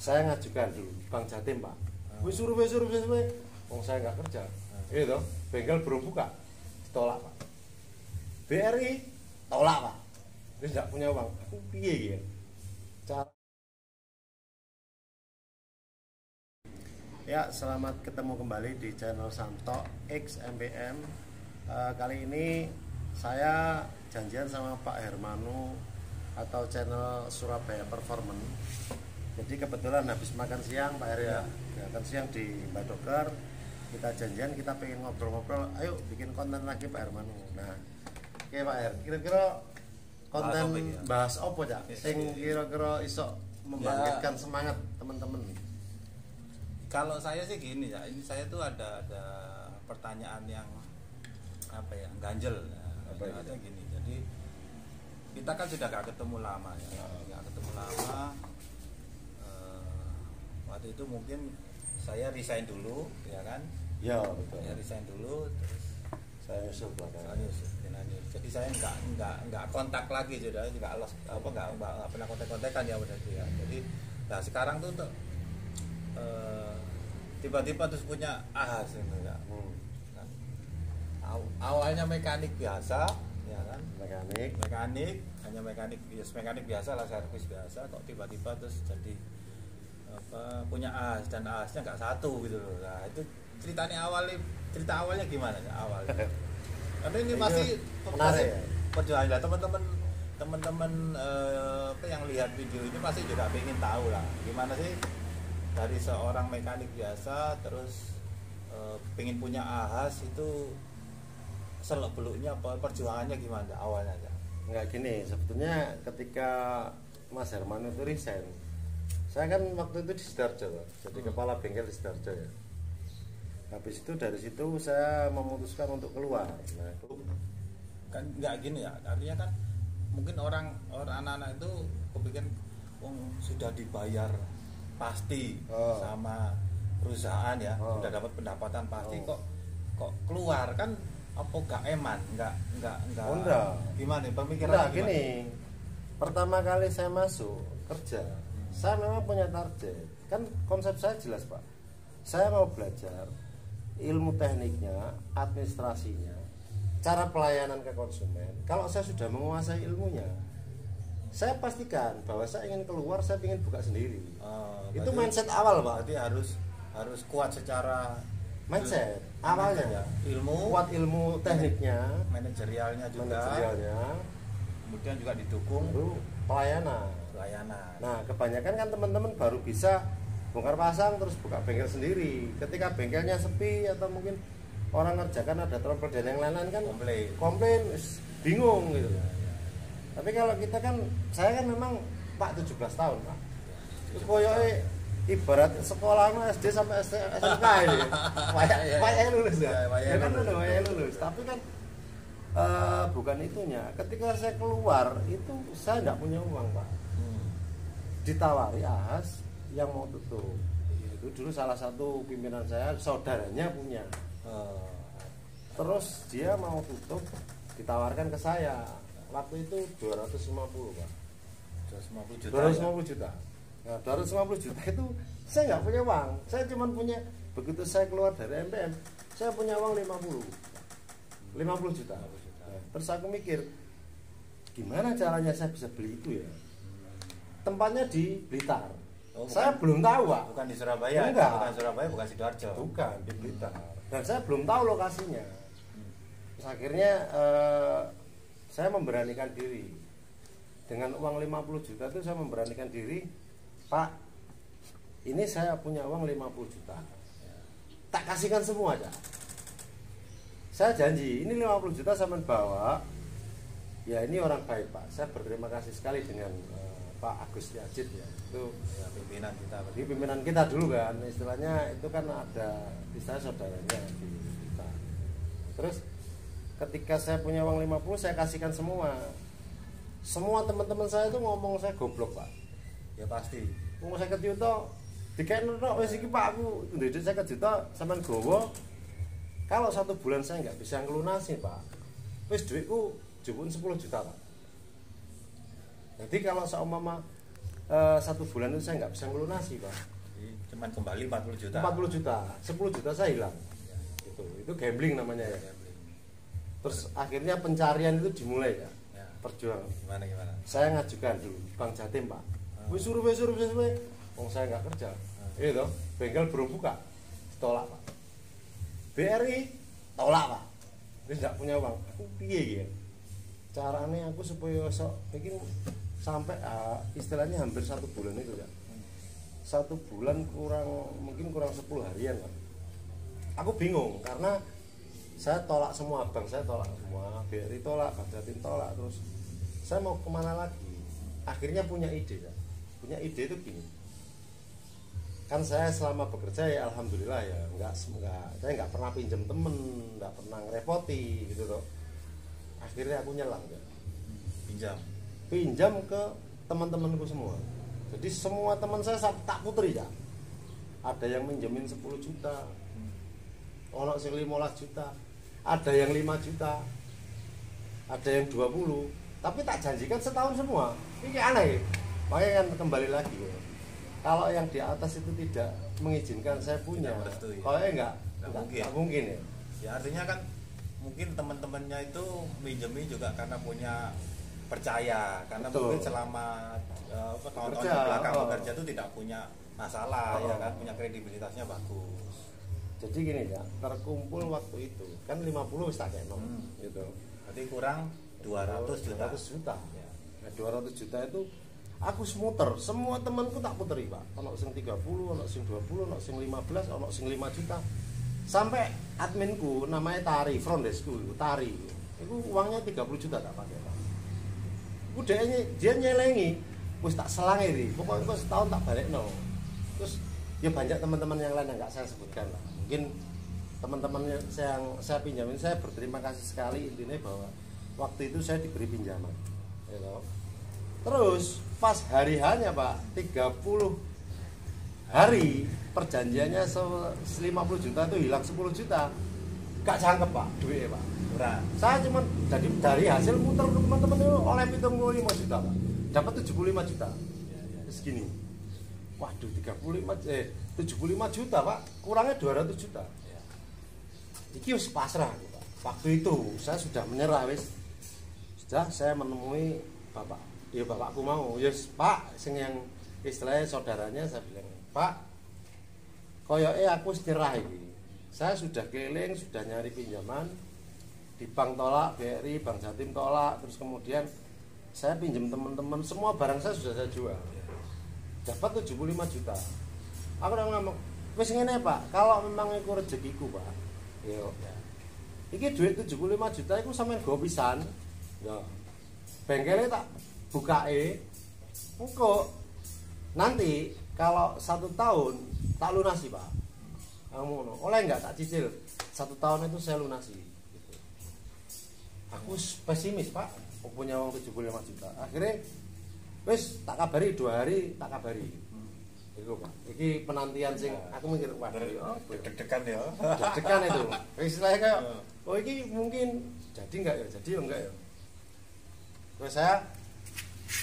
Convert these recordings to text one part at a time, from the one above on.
saya ngajukan dulu Bank Jatim Pak. Wis survei. Wong saya nggak kerja. Gitu. Bengkel belum buka. Ditolak Pak. BRI tolak Pak. Wis nggak punya uang. Aku piye gitu. Ya, selamat ketemu kembali di channel Santo X MBM. Kali ini saya janjian sama Pak Hermanu atau channel Surabaya Performance. Jadi kebetulan habis makan siang Pak Her ya, makan siang di Mbak Dokter. Kita janjian, kita pengen ngobrol-ngobrol. Ayo bikin konten lagi Pak Hermanu. Nah, oke Pak Her, kira-kira konten bahas apa ya? Sing kira-kira iso membangkitkan semangat teman-teman. Kalau saya sih gini ya, ini saya tuh ada pertanyaan yang apa ya, ganjel. Ada gini. Jadi kita kan sudah gak ketemu lama ya, gak ketemu lama. Waktu itu mungkin saya resign dulu, ya kan? Ya betul. Ya resign dulu, terus saya nyusul belakangan. Jadi saya nggak kontak lagi, sudah nggak pernah kontak-kontakan ya udah itu ya. Jadi nah sekarang tuh tiba-tiba terus punya ahas gitu ya. Kan? Awalnya mekanik biasa, ya kan? Mekanik hanya mekanik biasa lah, servis biasa. Kok tiba-tiba terus jadi punya ahas, dan ahasnya nggak satu gitu loh. Nah itu cerita awalnya gimana ya awalnya? Karena ini masih perjuangan lah, teman-teman yang lihat video ini pasti juga ingin tahu lah gimana sih dari seorang mekanik biasa terus pengen punya ahas itu seluk beluknya apa, perjuangannya gimana awalnya aja? Enggak gini, sebetulnya ketika Mas Herman itu resign, saya kan waktu itu di Sidoarjo, jadi kepala bengkel di Sidoarjo ya. Habis itu dari situ saya memutuskan untuk keluar. Nah, kan nggak gini ya, artinya kan mungkin orang anak-anak itu kepikiran sudah dibayar pasti sama perusahaan ya, sudah dapat pendapatan pasti, kok keluar kan apa gak eman, enggak gimana pemikiran gini. Pertama kali saya masuk kerja, saya memang punya target. Kan konsep saya jelas Pak, saya mau belajar ilmu tekniknya, administrasinya, cara pelayanan ke konsumen. Kalau saya sudah menguasai ilmunya, saya pastikan bahwa saya ingin keluar, saya ingin buka sendiri. Itu mindset awal Pak. Berarti harus kuat secara mindset awalnya ya. Kuat ilmu tekniknya, manajerialnya juga. Kemudian juga didukung pelayanan. Nah, kebanyakan kan teman-teman baru bisa bongkar pasang terus buka bengkel sendiri. Ketika bengkelnya sepi atau mungkin orang ngerjakan ada trouble dan yang lain-lain kan komplain, bingung gitu. Tapi kalau kita kan, saya kan memang Pak 17 tahun Pak. Terus koyoke ibarat sekolah SD sampai SMK ini. Kayak lulus ya. Kayak lulus. Tapi kan bukan itunya. Ketika saya keluar itu saya tidak punya uang Pak. Ditawari ahas yang mau tutup. Itu dulu salah satu pimpinan saya, saudaranya punya. Terus dia mau tutup, ditawarkan ke saya. Waktu itu 250 Pak. 250 juta. Nah, 250 juta itu saya nggak punya uang. Saya cuma punya, begitu saya keluar dari MPM, saya punya uang 50 juta. Nah, terus aku mikir, gimana caranya saya bisa beli itu ya? Tempatnya di Blitar. Saya belum tahu Pak. Bukan di Surabaya. Enggak. Bukan Surabaya, bukan Sidoarjo. Bukan di Blitar. Dan saya belum tahu lokasinya. Terus akhirnya saya memberanikan diri. Dengan uang 50 juta itu saya memberanikan diri, Pak, ini saya punya uang 50 juta. Tak kasihkan semua aja. Saya janji, ini 50 juta saya bawa. Ya ini orang baik Pak. Saya berterima kasih sekali dengan Pak Agus Yajid ya. Itu ya, pimpinan kita. Pimpinan kita dulu kan, istilahnya itu kan ada istilahnya saudaranya di kita. Terus ketika saya punya uang 50, saya kasihkan semua. Semua teman-teman saya itu ngomong saya goblok Pak. Ya pasti. Ngomong saya kejuta, dikain tok wis iki Pak, aku ndedek saya kejuta sampean gowo. Kalau 1 bulan saya nggak bisa ngelunasi Pak, wis duitku jupun 10 juta Pak. Jadi kalau seumpama 1 bulan itu saya nggak bisa melunasi Pak. Cuman kembali 40 juta. 40 juta, 10 juta saya hilang. Ya. Itu gambling namanya ya. Gambling. Terus akhirnya pencarian itu dimulai ya. Perjuangan. Gimana? Saya ngajukan dulu Bank Jatim Pak. Wis survei. Wong saya nggak kerja. Iya toh, bengkel belum buka. Tolak Pak. BRI tolak Pak. Wis nggak punya uang. Aku piye ya? Caranya aku supaya sok bikin sampai istilahnya hampir 1 bulan itu ya. 1 bulan mungkin kurang 10 harian Pak. Aku bingung karena saya tolak semua bank, saya tolak semua, BRI tolak, Bank Jatim tolak, terus saya mau kemana lagi? Akhirnya punya ide ya. Punya ide itu gini. Kan saya selama bekerja ya alhamdulillah ya, saya nggak pernah pinjam temen, nggak pernah ngerepoti gitu loh. Akhirnya aku nyelang ya. Pinjam ke teman-temanku semua. Jadi semua teman saya tak putri ya. Ada yang minjemin 10 juta. Ono sing 15 juta. Ada yang 5 juta. Ada yang 20. Tapi tak janjikan setahun semua. Ini aneh. Makanya kan kembali lagi ya. Kalau yang di atas itu tidak mengizinkan saya punya. Kayaknya enggak mungkin ya. Ya artinya kan mungkin teman-temannya itu minjemi juga karena punya percaya, karena betul. Mungkin selama tahun-tahun belakang bekerja itu tidak punya masalah ya kan, punya kredibilitasnya bagus. Jadi gini ya, terkumpul waktu itu kan 50 wis tak kena gitu. Berarti kurang 200 juta. Ya. Nah, 200 juta itu aku semuter, semua temanku tak puteri Pak. Ono sing 30, ono sing 20, ono sing 15, ono sing 5 juta. Sampai adminku namanya Tari, front desk Tari. Itu uangnya 30 juta tak pakai Pak. Dia nyelengi, wis tak selangiri, pokoknya setahun tak balik no. Terus ya banyak teman-teman yang lain yang nggak saya sebutkan lah. Mungkin teman-teman yang saya pinjamin, saya berterima kasih sekali intinya bahwa waktu itu saya diberi pinjaman. You. Terus pas hari hanya Pak 30 hari perjanjiannya 50 juta itu hilang 10 juta, gak jangkep Pak duitnya Pak. Nah, saya cuma dari hasil muter ke teman-teman itu oleh 75 juta Pak. Dapat 75 juta. Segini. Waduh 75 juta Pak, kurangnya 200 juta. Iki wis pasrah Pak. Waktu itu saya sudah menyerah wis. Sudah saya menemui bapak. Ya bapakku mau, yes Pak, sing yang istilahnya saudaranya saya bilang, Pak, koyoke aku nyerah iki. Saya sudah keliling, sudah nyari pinjaman di bank tolak, BRI, Bank Jatim tolak, terus kemudian saya pinjam teman-teman, semua barang saya sudah saya jual. Dapat 75 juta. Aku udah ngomong, wis ngene Pak, kalau memang iku rezekiku Pak. Yo. Iki duit 75 juta iku sampean go pisan. Ya. Bengkelnya tak bukae. Engko nanti kalau 1 tahun tak lunasi Pak. Kamu ngono. Oleh enggak tak cicil? 1 tahun itu saya lunasi. Gitu. Aku pesimis Pak, punya uang 75 juta. Akhirnya wis tak kabari 2 hari tak kabari. Iku Pak. Iki penantian sing aku mikir wah deg-degan ya. Deg-degan itu. Istilahnya kayak oh iki mungkin jadi enggak ya? Jadi ya enggak ya. Terus saya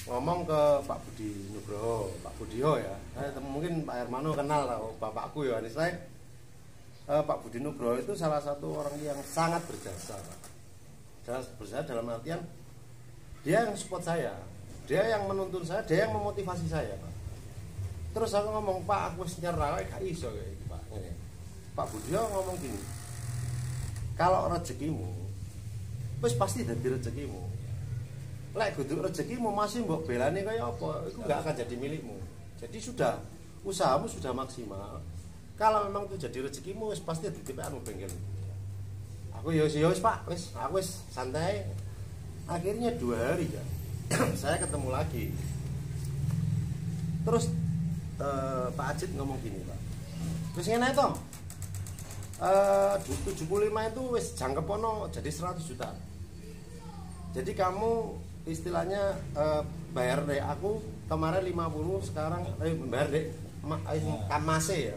ngomong ke Pak Budi Nugroho, Pak Budio ya. Mungkin Pak Hermano kenal lah bapakku ya. Istilahnya Pak Budi Nugroho itu salah satu orang yang sangat berjasa Pak. Berjasa dalam artian dia yang support saya, dia yang menuntun saya, dia yang memotivasi saya Pak. Terus aku ngomong, Pak aku nyerah gak iso kayak Pak. Pak Budio ngomong gini, kalau rezekimu wis pasti dadi rezekimu. Lek kudu rezekimu masih mbok belani kaya apa, itu gak akan jadi milikmu. Jadi sudah usahamu sudah maksimal. Kalau memang itu jadi rezekimu wis pasti ditipekanmu bengkel. Aku ya wis Pak, wis aku wis santai. Akhirnya 2 hari ya. Saya ketemu lagi. Terus Pak Ajit ngomong gini Pak, wis ngene to 75 itu wis jangkepono jadi 100 juta. Jadi kamu istilahnya bayar deh aku kemarin 50 sekarang bayar deh kamase ya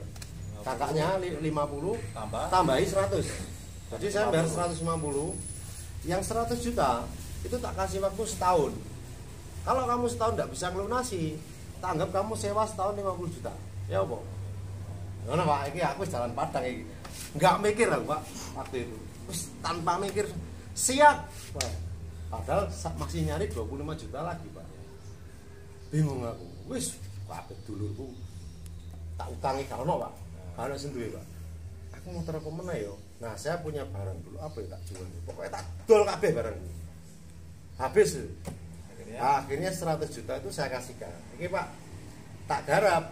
kakaknya 50 tambahi 100. Jadi saya bayar 150, yang 100 juta itu tak kasih waktu setahun. Kalau kamu setahun tidak bisa ngelunasi, tak anggap kamu sewa setahun 50 juta. Ya apa? Ngono Pak, iki aku wis jalan Padang iki. Enggak mikir aku Pak waktu itu. Wis tanpa mikir siap Pak. Padahal masih nyari 25 juta lagi Pak. Bingung aku. Wis kabeh dulurku tak utangi gak ono Pak. Ana sing duwe Pak. Aku mau terapa meneh yo. Nah, saya punya barang dulu apa ya tak jual. Pokoknya tak dol kabeh barang. Habis. Akhirnya 100 juta itu saya kasihkan. Iki Pak, tak garap.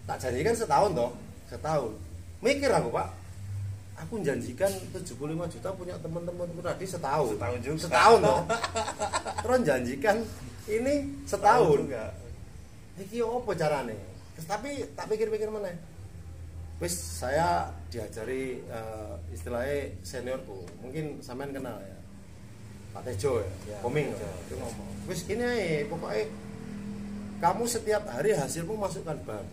Tak janjikan setahun toh. Setahun. Mikir aku Pak. Aku janjikan 75 juta punya teman-temanku tadi setahun. Setahun juga. Setahun toh. Terus janjikan ini setahun. Iki opo carane? Tapi tak pikir-pikir meneh. Wis saya diajari istilahnya seniorku. Mungkin sampean kenal ya. Pak Tejo ya. Koming itu ngomong. Wis gini ae, pokoknya kamu setiap hari hasilmu masukkan bank.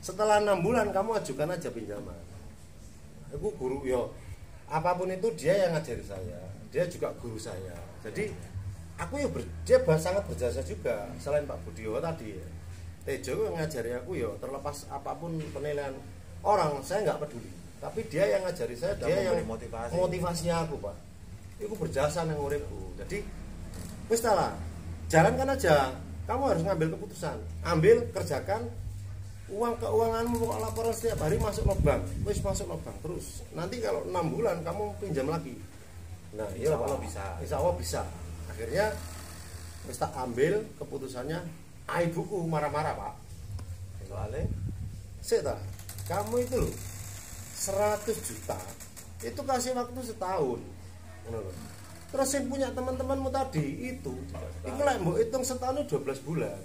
Setelah 6 bulan kamu ajukan aja pinjaman. Aku guru yo. Apapun itu dia yang ngajari saya. Dia juga guru saya. Jadi aku dia sangat berjasa juga selain Pak Budio tadi ya. Tejo ngajari aku ya terlepas apapun penilaian orang saya nggak peduli, tapi dia yang ngajari saya, dia yang motivasi aku Pak. Itu berjasa nang uripku. Jadi wis lah, jalankan aja. Kamu harus ngambil keputusan, ambil, kerjakan. Keuanganmu pokok laporan setiap hari masuk lo bank, wis masuk lo bank terus. Nanti kalau 6 bulan kamu pinjam lagi. Nah, iya Pak, insya Allah bisa. Akhirnya wis tak ambil keputusannya. Ibuku marah-marah Pak. Soalnya sik kamu itu loh 100 juta itu kasih waktu setahun. Terus yang punya teman-temanmu tadi itu lah mbok hitung setahun 12 bulan.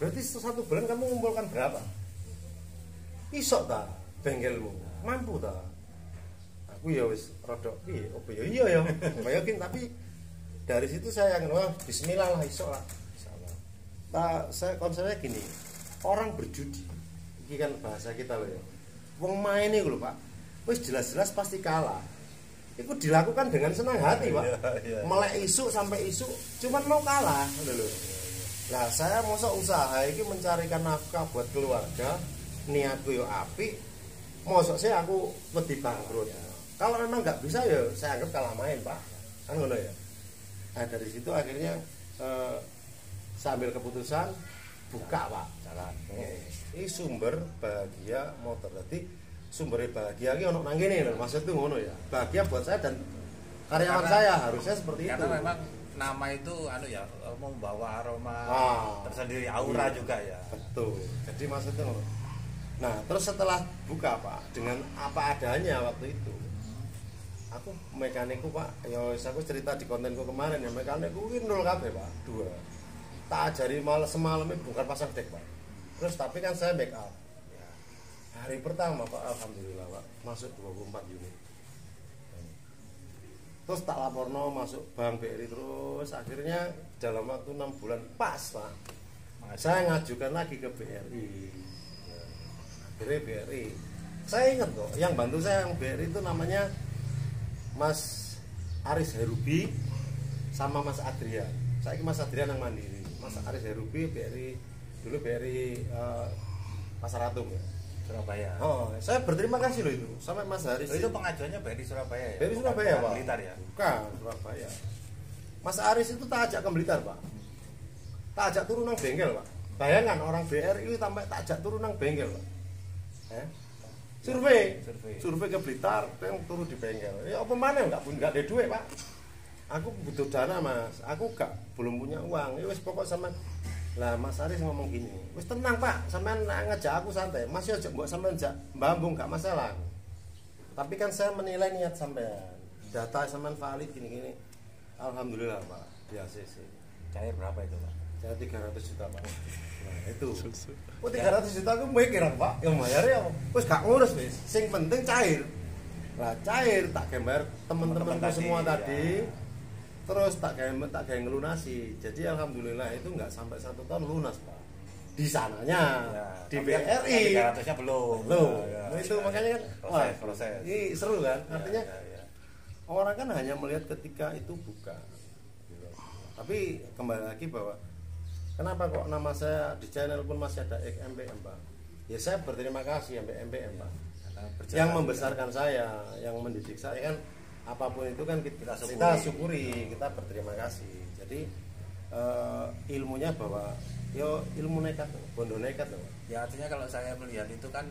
Berarti 1 bulan kamu mengumpulkan berapa? Isok ta bengkelmu? Mampu ta? Aku ya wis rodok piye? Opo ya iya ya. Yakin tapi dari situ saya yang wah bismillah lah isok lah. Saya konsepnya gini, orang berjudi, ini kan bahasa kita loh ya. Wong main ini loh Pak, wis jelas-jelas pasti kalah. Itu dilakukan dengan senang hati Pak. Melek isu sampai isu, cuman mau kalah, loh. Nah saya masa usaha ini mencarikan nafkah buat keluarga, niatku yo api, masa saya aku wedi bangkrut. Kalau memang nggak bisa ya saya anggap kalah main Pak, kan ngono ya. Nah dari situ akhirnya saya ambil keputusan buka Pak jalan. Ini sumber bahagia motor. Jadi sumber bahagia ini ono nang kene lho. Maksud itu ngono ya. Bahagia buat saya dan karyawan saya harusnya seperti itu. Karena memang nama itu ya membawa aroma tersendiri, aura juga ya. Betul. Jadi maksudnya ngono. Nah, terus setelah buka Pak dengan apa adanya waktu itu. Aku mekanikku Pak, ya aku cerita di kontenku kemarin ya, mekanikku ini 0 kabeh Pak, 2. Tak ajari malah semalamnya bukan pasang dek Pak. Terus tapi kan saya backup ya. Hari pertama Pak alhamdulillah Pak masuk 24 unit. Terus tak laporno masuk bank BRI terus akhirnya dalam waktu 6 bulan pas Pak. Saya ngajukan lagi ke BRI. Ya. Akhirnya BRI. Saya ingat kok yang bantu saya yang BRI itu namanya Mas Aris Herubi sama Mas Adrian. Saya Mas Adrian yang mandiri. Mas Aris Herubi BRI dulu BRI Pasar Atom ya Surabaya. Oh, saya berterima kasih loh itu sampai Mas Aris. Itu pengajuannya BRI Surabaya ya. BRI Surabaya Pak. Blitar ya. Bukan Surabaya. Mas Aris itu tak ajak ke Blitar Pak. Tak ajak turun nang bengkel Pak. Bayangkan orang BRI sampai tak ajak turun nang bengkel Pak. Survei ke Blitar, yang turun di bengkel. Ya apa mana enggak ada duit Pak. Aku butuh dana Mas, aku belum punya uang. Ya wis pokok sama lah Mas Aris ngomong gini, wis tenang Pak, sampean ngajak aku santai. Mas yo mbok sampean jak mbambung gak masalah. Tapi kan saya menilai niat sampean. Data sampean valid gini-gini. Alhamdulillah Pak, di ACC. Cair berapa itu Pak? Cair 300 juta Pak. Nah, itu. Oh 300 juta aku mikir Pak, yang bayar ya wis gak ngurus wis. Sing penting cair. Lah cair tak gambar teman-temanku semua tadi. Terus tak kayak ngelunasi. Jadi alhamdulillah itu nggak sampai 1 tahun lunas Pak. Di sananya ya, di BRI 300-nya belum. Ya, itu makanya kan proses. Ini seru kan? Artinya orang kan hanya melihat ketika itu buka. Tapi kembali lagi bahwa kenapa kok nama saya di channel pun masih ada MBM Pak? Ya saya berterima kasih MBM Pak, yang membesarkan saya, yang mendidik saya kan, apapun itu kan kita syukuri, kita berterima kasih. Jadi ilmunya bahwa yo ilmu nekat, bondo nekat loh. Ya artinya kalau saya melihat itu kan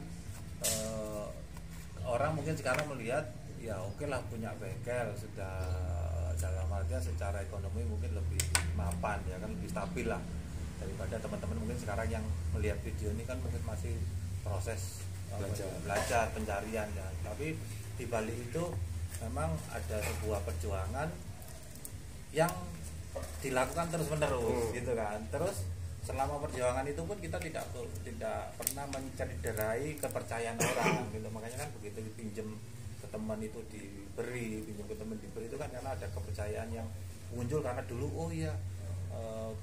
orang mungkin sekarang melihat ya oke lah punya bengkel sudah, dalam artian secara ekonomi mungkin lebih mapan ya kan, lebih stabil lah daripada teman-teman mungkin sekarang yang melihat video ini kan mungkin masih proses belajar pencarian ya. Tapi di balik itu memang ada sebuah perjuangan yang dilakukan terus menerus gitu kan. Terus selama perjuangan itu pun kita tidak pernah mencederai kepercayaan orang gitu. Makanya kan begitu dipinjem ke teman itu diberi, pinjam ke teman diberi itu kan karena ada kepercayaan yang muncul karena dulu oh iya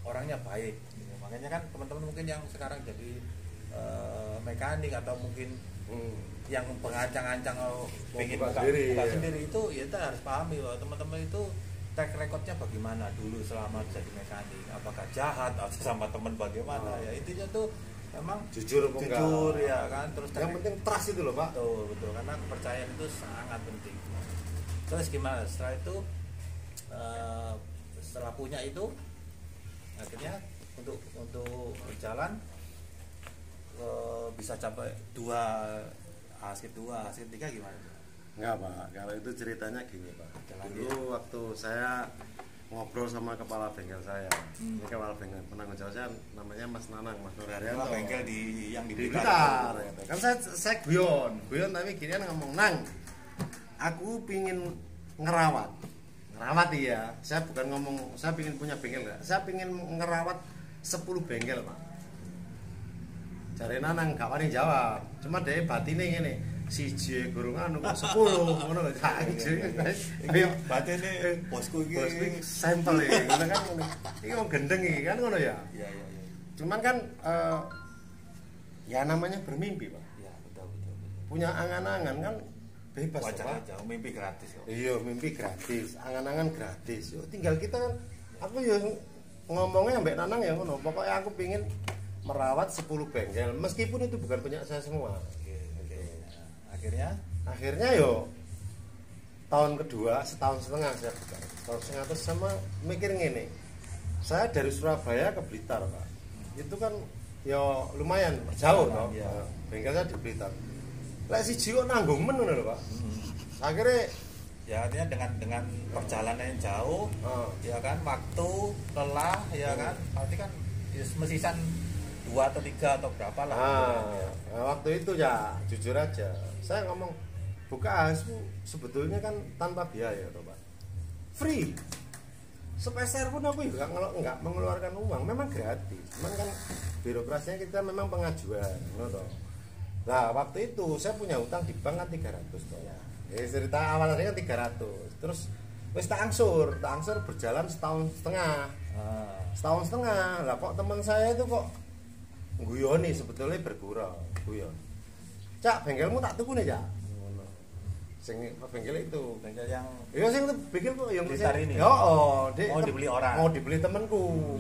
orangnya baik gitu. Makanya kan teman-teman mungkin yang sekarang jadi mekanik atau mungkin yang pengancang-ancang pengen buka sendiri itu ya kita harus pahami bahwa teman-teman itu track recordnya bagaimana dulu selama jadi mekanik, apakah jahat atau sama teman bagaimana ya, intinya tuh memang jujur ya kan. Terus yang penting trust itu loh Pak. Betul, karena kepercayaan itu sangat penting. Terus gimana setelah itu setelah punya itu akhirnya untuk berjalan bisa capai 2 hasil 3 gimana? Enggak Pak, kalau itu ceritanya gini Pak. Dulu waktu saya ngobrol sama kepala bengkel saya, ini kepala bengkel penanggung jawab saya namanya Mas Nanang, Mas Nur Haryanto. Bengkel yang di Blitar. Kan saya guyon tapi gini ngomong, Nang, aku pingin ngerawat iya. Saya bukan ngomong saya pingin punya bengkel enggak, saya pingin ngerawat 10 bengkel Pak. Jare Nanang gak wani jawab, cuma dhewe batine ngene, siji gurung anu kok 10 ngono lho. Ayo batine bosku iki sampel iki ngono kan ngono. Iki wong gendeng iki kan ngono ya. Iya. Cuman kan ya namanya bermimpi Pak. Iya, betul. Punya angan-angan kan bebas wajar Pak. Aja, mimpi gratis kok. Iya, mimpi gratis, angan-angan gratis. Yo tinggal kita kan, aku ya ngomongnya ambek Nanang ya ngono. Pokoknya aku pingin merawat 10 bengkel meskipun itu bukan punya saya semua. Oke. Akhirnya yo tahun kedua, setahun setengah saya buka. Setahun setengah terus sama mikir ngene. Saya dari Surabaya ke Blitar, Pak. Itu kan yo lumayan jauh toh. Ya. Bengkel saya di Blitar. Lek siji kok nanggung men ngono lho, Pak. Akhirnya ya artinya dengan perjalanan yang jauh, ya kan, waktu, lelah, ya kan, berarti kan mesisan 2 atau 3 atau berapa lah. Nah, waktu itu ya jujur aja, saya ngomong buka ASU sebetulnya kan tanpa biaya toh Pak, free, sepeser pun aku juga nggak mengeluarkan uang, memang gratis, cuman kan birokrasinya kita memang pengajuan, toh. Nah waktu itu saya punya utang di bank kan 300 toh. Cerita awalnya kan 300, terus wis tak angsur berjalan setahun setengah. Lah kok teman saya itu kok guyoni sebetulnya bergurau, guyon. Cak, bengkelmu tak tuku nih, Cak. Ngono. Sing bengkel itu, bengkel yang iya sing bengkel kok yang besar ini. Mau dibeli orang. Mau dibeli temanku.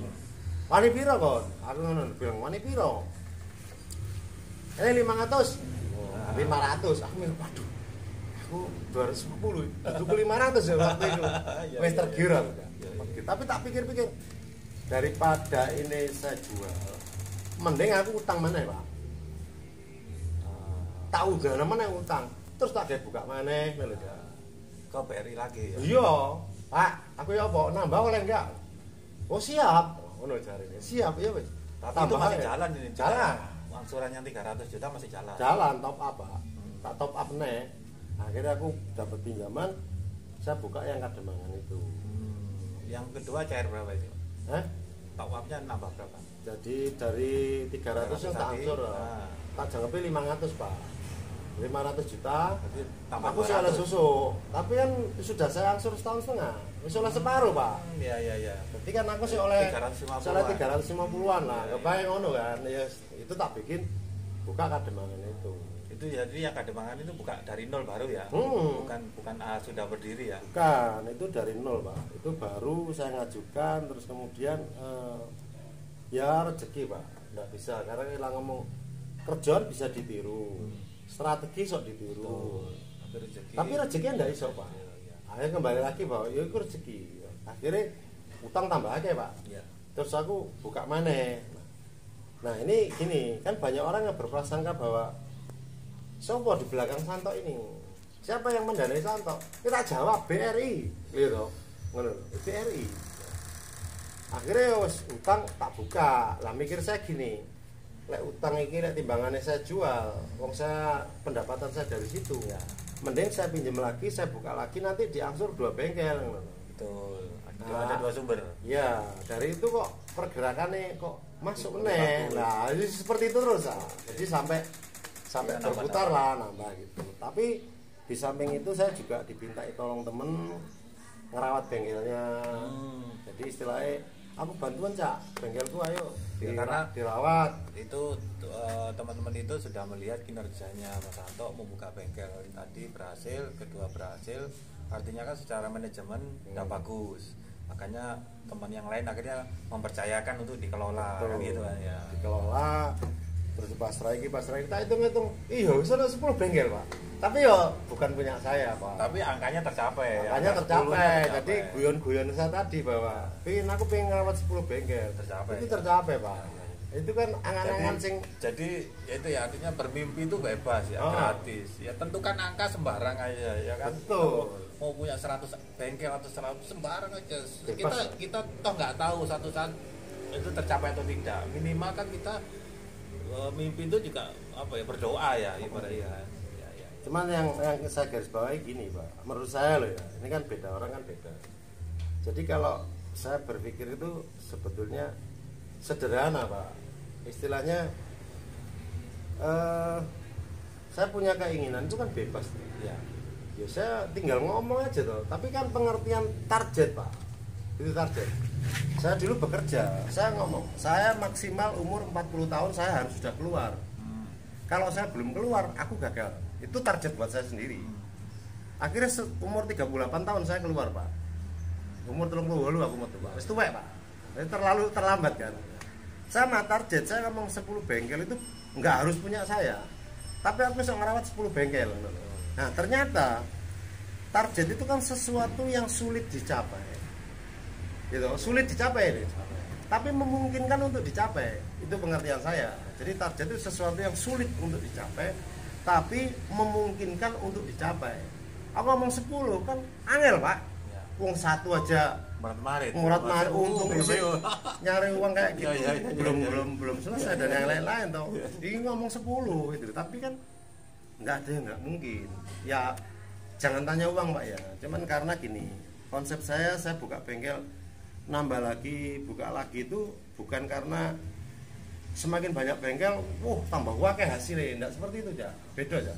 Wani piro, Kon? Aku ngono bilang, "Wani piro?" 500. 500. Aku mikir, waduh. Aku 210. Tuku 500 ya waktu itu. Wis tergiur. Tapi tak pikir-pikir daripada ini saya jual, mending aku utang mana Pak? Tahu gak mana utang, terus tak dia buka mana, nih ke BRI lagi ya? Iya, Pak, aku ya apa, nambah oleh enggak? Oh siap, ngono jarine. Siap, iya wis. Tapi itu masih jalan ini. Jalan. Angsuran yang 300 juta masih jalan. Jalan top up, Pak. Tak top up nih. Akhirnya aku dapat pinjaman, saya buka yang kademangan itu. Yang kedua cair berapa itu? Top up-nya nambah berapa? Jadi dari 300 yang tak angsur, tak jangkepi 500 Pak, 500 juta. Aku sih oleh susu, tapi kan sudah saya angsur setahun setengah, sudah oleh separuh Pak. Iya. Jadi kan aku sih oleh 350-an lah, kebayang ngono kan. Ya itu tak bikin buka kademangan itu. Itu jadi yang kademangan itu buka dari nol baru ya? Bukan sudah berdiri ya? Bukan, itu dari nol Pak. Itu baru saya ngajukan, terus kemudian Ya rezeki Pak, nggak bisa karena kita ngomong kerjaan bisa ditiru, strategi sok ditiru. Tapi rezeki nggak iso Pak. Akhirnya kembali lagi bahwa ya itu rezeki. Akhirnya utang tambah aja Pak. Terus aku buka mana? Nah ini gini kan banyak orang yang berprasangka bahwa sopo di belakang Santo ini. Siapa yang mendanai Santo? Kita jawab BRI, gitu. BRI. Akhirnya utang tak buka. Lah mikir saya gini, lek utang ini lek timbangannya saya jual, wong saya pendapatan saya dari situ. Ya. Mending saya pinjam lagi, saya buka lagi nanti diangsur 2 bengkel. Betul. Ada 2 sumber. Ya, dari itu kok pergerakannya kok masuk meneh. Nah, seperti itu terus. Jadi sampai ya, berputar lah nambah gitu. Tapi di samping itu saya juga dipintai tolong temen ngerawat bengkelnya. Jadi istilahnya aku bantuan Cak, bengkelku ayo karena dirawat. Itu teman-teman itu sudah melihat kinerjanya Mas Santo membuka bengkel tadi berhasil, kedua berhasil, artinya kan secara manajemen udah bagus. Makanya teman yang lain akhirnya mempercayakan untuk dikelola kan gitu kan ya. Dikelola terus pasrah kita hitung-hitung. Iya, wis ada 10 bengkel, Pak. Tapi yo bukan punya saya, Pak. Tapi angkanya tercapai. Angkanya tercapai. Jadi guyon-guyon saya tadi bahwa aku pengen ngerawat 10 bengkel. Tercapai. Itu tercapai, Pak. Itu kan angan-angan sing jadi itu ya artinya bermimpi itu bebas ya, gratis. Ya tentukan angka sembarang aja ya kan. Betul. Mau punya 100 bengkel atau 100 sembarang aja. Kita toh nggak tahu satu saat itu tercapai atau tidak. Minimal kan kita mimpi itu juga apa ya berdoa ya ibaratnya. Ya. Cuman yang saya garis bawahi gini Pak, menurut saya loh ya, ini kan beda orang kan beda. Jadi kalau saya berpikir itu sebetulnya sederhana Pak, istilahnya saya punya keinginan itu kan bebas ya. Ya saya tinggal ngomong aja tuh, tapi kan pengertian target Pak, itu target. Saya dulu bekerja, saya ngomong, saya maksimal umur 40 tahun saya harus sudah keluar. Kalau saya belum keluar, aku gagal. Itu target buat saya sendiri. Akhirnya umur 38 tahun saya keluar Pak. Umur 30 aku mau tuh Pak. Itu Pak. Itu terlalu terlambat kan. Sama target saya ngomong 10 bengkel itu nggak harus punya saya. Tapi aku bisa ngerawat 10 bengkel. Nah ternyata target itu kan sesuatu yang sulit dicapai. Gitu, sulit dicapai ini. Tapi memungkinkan untuk dicapai. Itu pengertian saya. Jadi target itu sesuatu yang sulit untuk dicapai, tapi memungkinkan untuk dicapai. Aku ngomong 10 kan angel Pak. Uang satu aja murad marit untung nyari uang kayak gitu. Belum selesai dan yang lain-lain toh. Ini ngomong 10 gitu. Tapi kan nggak ada yang nggak mungkin. Ya jangan tanya uang Pak ya. Cuman karena gini, konsep saya buka bengkel nambah lagi, buka lagi itu bukan karena semakin banyak bengkel, tambah wakil hasilnya, enggak seperti itu ya, beda ya.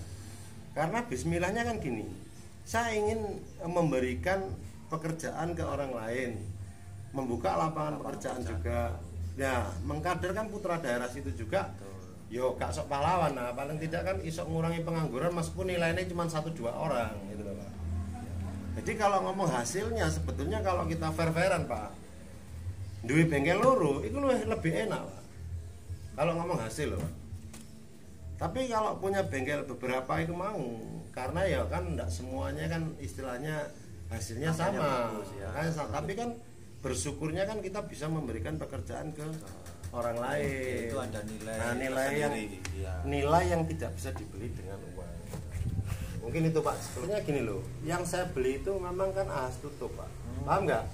Karena bismillahnya kan gini, saya ingin memberikan pekerjaan ke orang lain, membuka lapangan pekerjaan juga, ya mengkaderkan putra daerah situ juga. Yo gak sok pahlawan, nah paling tidak kan isok ngurangi pengangguran meskipun nilainya cuma 1-2 orang gitu loh Pak. Jadi kalau ngomong hasilnya sebetulnya kalau kita fair-fairan Pak, duwe bengkel loro itu lebih enak Pak. Kalau ngomong hasil loh. Tapi kalau punya bengkel beberapa itu mau, karena ya kan enggak semuanya kan istilahnya hasilnya sama. Bagus, ya. Tapi kan bersyukurnya kan kita bisa memberikan pekerjaan ke orang lain. Itu ada nilai. Nah, nilai yang tidak bisa dibeli dengan uang. Mungkin itu Pak, sebenarnya gini loh, yang saya beli itu memang kan AHAS tutup Pak, paham nggak?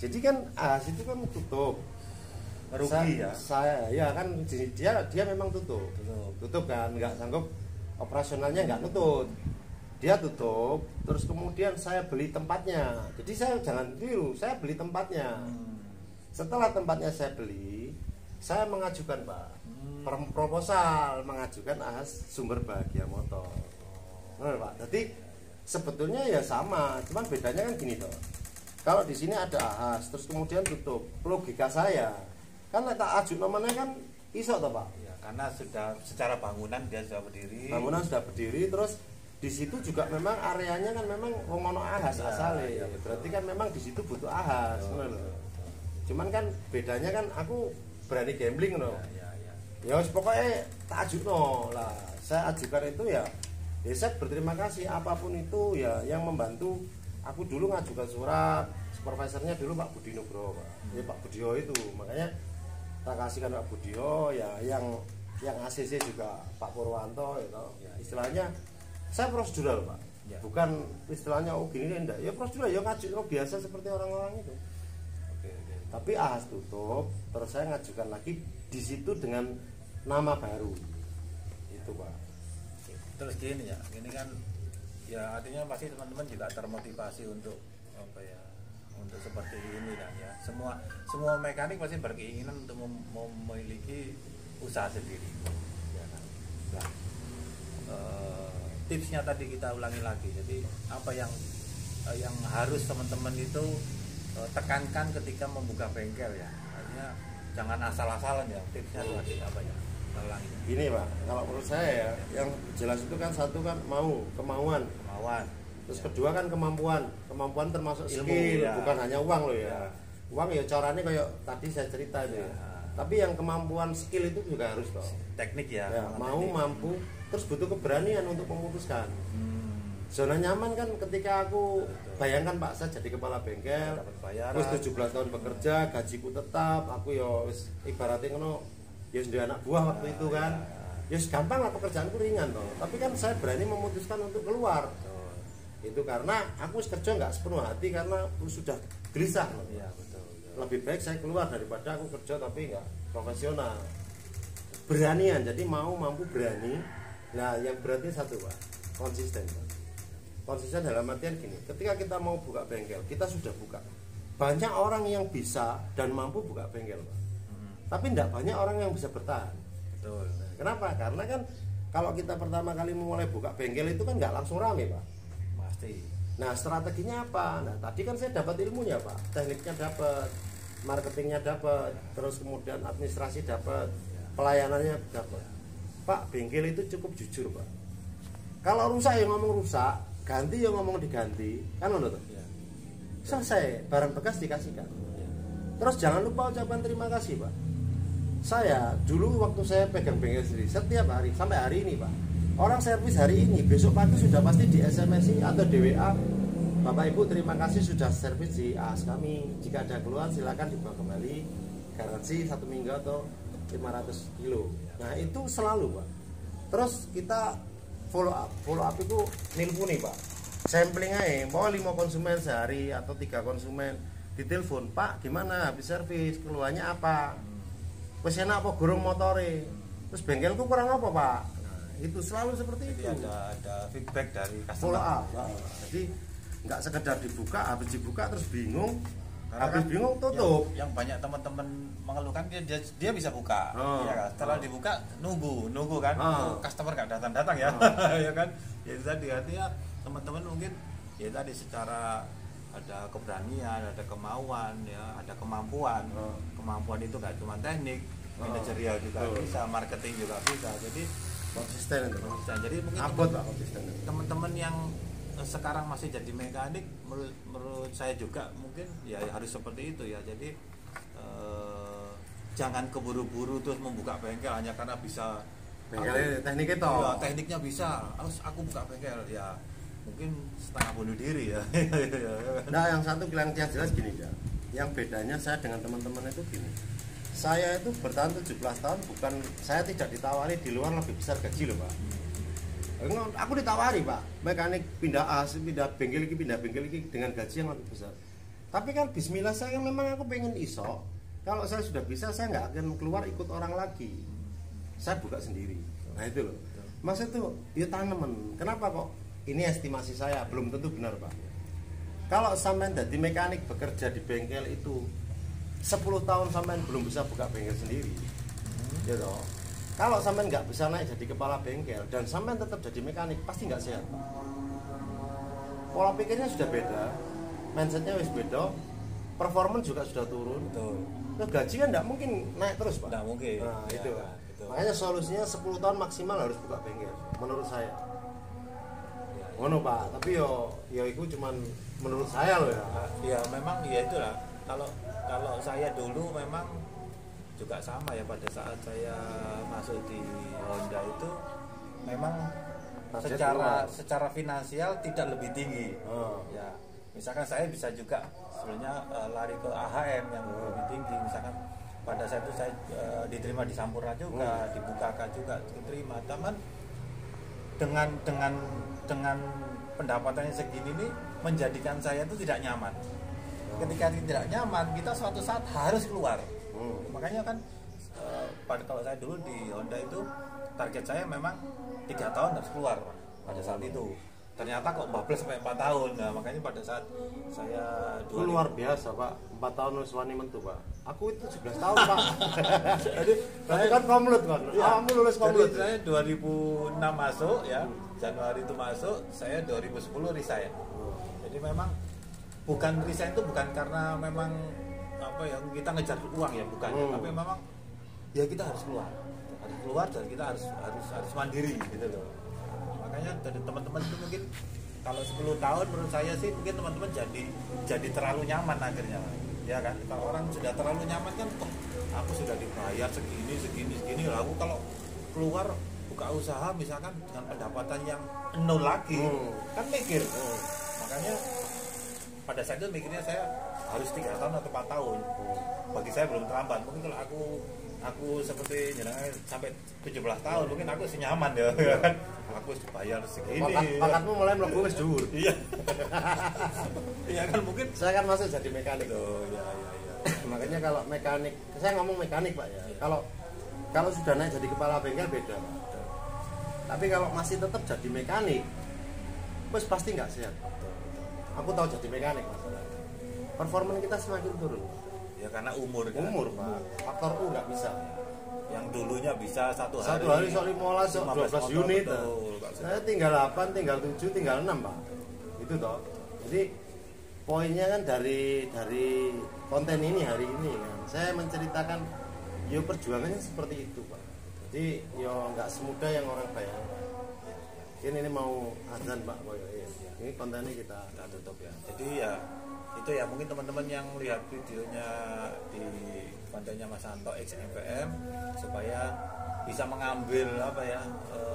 Jadi kan AHAS itu kan tutup, rugi saya ya kan dia memang tutup kan, nggak sanggup operasionalnya nggak tutup, dia tutup, terus kemudian saya beli tempatnya, jadi saya jangan tiru, saya beli tempatnya, setelah tempatnya saya beli, saya mengajukan Pak, proposal mengajukan AHAS Sumber Bahagia Motor. Benar Pak. Jadi sebetulnya ya sama, cuman bedanya kan gini toh. Kalau di sini ada AHAS, terus kemudian tutup. Logika saya kan tak ajuk namanya kan iso toh Pak. Ya, karena sudah secara bangunan dia sudah berdiri. Bangunan sudah berdiri, terus di situ juga memang areanya kan memang ono AHAS ya, asalnya. Ya, berarti kan memang di situ butuh AHAS. Cuman kan bedanya kan aku berani gambling loh. Ya wis pokoknya tak ajukno lah. Saya ajukan itu ya saya berterima kasih apapun itu ya yang membantu. Aku dulu ngajukan surat, supervisornya dulu Pak Budi Nugroho, Pak. Ya Pak Budio itu, makanya tak kasihkan Pak Budio ya yang ACC juga Pak Purwanto gitu. Ya, istilahnya saya prosedural, Pak. Ya. Bukan istilahnya oh gini enggak. Ya prosedural ya ngajukan biasa seperti orang-orang itu. Oke. Tapi ahas tutup, terus saya ngajukan lagi di situ dengan nama baru. Itu, Pak. Terus gini ya, ini kan ya artinya pasti teman-teman juga termotivasi untuk apa ya, untuk seperti ini kan ya. Semua mekanik pasti berkeinginan untuk memiliki usaha sendiri ya kan. Nah, tipsnya tadi kita ulangi lagi, jadi apa yang harus teman-teman itu tekankan ketika membuka bengkel ya, artinya jangan asal-asalan ya. Tipsnya tadi apa ya, ulangi gini Pak, kalau menurut saya ya yang jelas itu kan satu kan kemauan. Terus kedua kan kemampuan termasuk ilmu, skill ya. Bukan hanya uang loh ya. Uang ya caranya kayak tadi saya cerita itu ya. Tapi yang kemampuan skill itu juga harus loh. Teknik ya mau teknik. Mampu, terus butuh keberanian untuk memutuskan. Zona nyaman kan ketika aku bayangkan Pak, saya jadi kepala bengkel, terus 17 tahun bekerja, gajiku tetap, aku ya ibaratnya ngono ya sudah anak buah waktu itu kan. Ya gampang lah pekerjaanku ringan toh. Tapi kan saya berani memutuskan untuk keluar. Itu karena aku kerja nggak sepenuh hati karena sudah gelisah loh. Iya, betul. Lebih baik saya keluar daripada aku kerja tapi nggak profesional. Beranian, jadi mampu berani. Nah yang berarti satu Pak, konsisten Pak. Konsisten dalam artian gini, ketika kita mau buka bengkel, kita sudah buka. Banyak orang yang bisa dan mampu buka bengkel Pak. Tapi tidak banyak orang yang bisa bertahan. Betul. Kenapa? Karena kan kalau kita pertama kali memulai buka bengkel itu kan nggak langsung rame Pak. Nah strateginya apa? Nah tadi kan saya dapat ilmunya Pak, tekniknya dapat, marketingnya dapat, terus kemudian administrasi dapat, pelayanannya dapat. Pak bengkel itu cukup jujur Pak. Kalau rusak ya ngomong rusak, ganti ya ngomong diganti, kan menurut? Selesai, barang bekas dikasihkan. Terus jangan lupa ucapkan terima kasih Pak. Saya dulu waktu saya pegang bengkel sendiri, setiap hari sampai hari ini Pak. Orang servis hari ini, besok pagi sudah pasti di SMS atau di WA, Bapak Ibu terima kasih sudah servis di AS kami. Jika ada keluhan silakan dibawa kembali, garansi 1 minggu atau 500 kilo. Nah itu selalu Pak. Terus kita follow up itu nilpuni Pak. Sampling aja, mau 5 konsumen sehari atau 3 konsumen ditelepon, Pak gimana habis servis, keluhannya apa? Wes enak apa gorong motore? Terus bengkelku kurang apa Pak? Itu selalu seperti jadi itu. Ada feedback dari Follow customer. up. Jadi nggak sekedar dibuka, habis dibuka terus bingung, habis bingung tutup. Yang banyak teman-teman mengeluhkan dia bisa buka, ya kan? Setelah dibuka nunggu kan, customer nggak datang ya, ya kan? Ya tadi artinya teman-teman mungkin ya tadi secara ada keberanian, ada kemauan, ya ada kemampuan. Kemampuan itu nggak cuma teknik, manajerial juga bisa, marketing juga bisa. Jadi konsisten itu. Jadi mungkin teman-teman yang sekarang masih jadi mekanik, menurut saya juga mungkin ya harus seperti itu ya. Jadi jangan keburu-buru terus membuka bengkel hanya karena bisa tekniknya itu. Ya, tekniknya bisa, harus aku buka bengkel ya. Mungkin setengah bunuh diri ya. Nah, yang satu bilang yang jelas gini ya. Yang bedanya saya dengan teman-teman itu gini. Saya itu bertahan 17 tahun bukan, saya tidak ditawari di luar lebih besar gaji loh Pak. Aku ditawari Pak, mekanik pindah bengkel ini dengan gaji yang lebih besar. Tapi kan bismillah saya kan memang aku pengen iso. Kalau saya sudah bisa saya nggak akan keluar ikut orang lagi. Saya buka sendiri. Nah itu loh. Maksud itu ya tanaman. Kenapa kok? Ini estimasi saya belum tentu benar Pak. Kalau sampean jadi mekanik bekerja di bengkel itu 10 tahun sampean belum bisa buka bengkel sendiri, ya toh. Kalau sampean nggak bisa naik jadi kepala bengkel dan sampean tetap jadi mekanik, pasti nggak sehat. Pola pikirnya sudah beda, mindsetnya wis beda, performance juga sudah turun. Terus gaji kan nggak mungkin naik terus Pak. Nggak mungkin. Nah ya, itu. Makanya solusinya 10 tahun maksimal harus buka bengkel, menurut saya. Ngono Pak, tapi yo itu cuman menurut saya loh ya. Ya memang ya itulah. Kalau saya dulu memang juga sama ya, pada saat saya masuk di Honda itu memang secara finansial tidak lebih tinggi. Ya, misalkan saya bisa juga sebenarnya lari ke AHM yang lebih tinggi. Misalkan pada saat itu saya diterima di Sampurna juga, di Bukaka juga diterima. Teman dengan pendapatannya segini nih menjadikan saya itu tidak nyaman. Ketika tidak nyaman, kita suatu saat harus keluar. Makanya kan kalau saya dulu di Honda itu target saya memang 3 tahun harus keluar pada saat itu. Ternyata kok bablas sampai 4 tahun. Nah, makanya pada saat saya luar biasa, Pak. 4 tahun wis wani mentu, Pak. Aku itu 11 tahun, Pak. Jadi saya kan komlut kan. Kamu lulus komlut. Saya 2006 masuk ya. Januari itu masuk, saya 2010 resign. Jadi memang bukan resign itu bukan karena memang apa ya kita ngejar uang ya, bukan. Tapi memang ya kita harus keluar dan kita harus mandiri gitu loh. Makanya dari teman-teman itu mungkin kalau 10 tahun menurut saya sih mungkin teman-teman jadi terlalu nyaman akhirnya, ya kan. Kalau orang sudah terlalu nyaman kan, aku sudah dibayar segini, lalu kalau keluar buka usaha misalkan dengan pendapatan yang nol lagi, kan mikir. Makanya pada saat itu mikirnya saya harus 3 tahun atau 4 tahun. Bagi saya belum terlambat. Mungkin kalau aku seperti jenengan sampai 17 tahun mungkin aku masih nyaman ya kan. Aku dibayar segini. Pakatmu mulai mlebu wis dhuwur. Iya. Iya kan, mungkin saya kan masuk jadi mekanik. Oh iya. Makanya kalau mekanik, saya ngomong mekanik, Pak ya. Kalau sudah naik jadi kepala bengkel beda, Pak. Tapi kalau masih tetap jadi mekanik, bos pasti nggak sehat. Aku tahu jadi mekanik, Mas. Performa kita semakin turun. Ya karena umur kan? Pak. Faktor U nggak bisa. Yang dulunya bisa satu hari sok 15 unit. Saya tinggal 8, tinggal 7, tinggal 6, Pak. Itu toh. Jadi poinnya kan dari konten ini hari ini kan. Saya menceritakan yo perjuangannya seperti itu, Pak. Jadi yo nggak semudah yang orang bayangkan. Ini mau azan, Pak. Ini kontennya kita tutup ya. Jadi ya itu ya, mungkin teman-teman yang lihat videonya di kontennya Mas Anto XMPM supaya bisa mengambil apa ya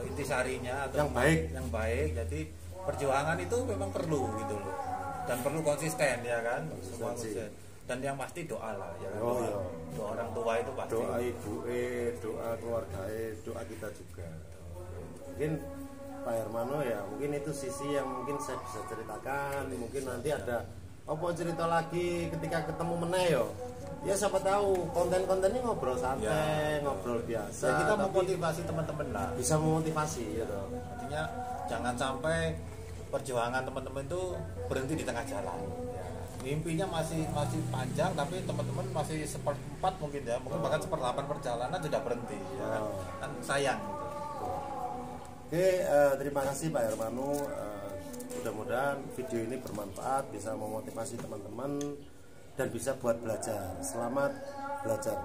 intisarinya atau yang baik. Jadi perjuangan itu memang perlu gitu loh, dan perlu konsisten ya kan, semua konsisten. Dan yang pasti doa lah ya kan. Doa orang tua itu pasti. Doa ibu, doa keluarga, doa kita juga. Mungkin Pak Hermano ya, mungkin itu sisi yang mungkin saya bisa ceritakan. Mungkin nanti ada cerita lagi ketika ketemu meneh yo. Ya siapa tahu konten-kontennya ngobrol santai, ngobrol biasa. Ya, kita memotivasi teman-teman lah. Bisa memotivasi gitu. Artinya jangan sampai perjuangan teman-teman itu berhenti di tengah jalan. Ya. Mimpinya masih panjang, tapi teman-teman masih 1/4 mungkin ya, mungkin bahkan 1/8 perjalanan sudah berhenti. Ya kan sayang. Oke, terima kasih Pak Hermano. Mudah-mudahan video ini bermanfaat, bisa memotivasi teman-teman dan bisa buat belajar. Selamat belajar.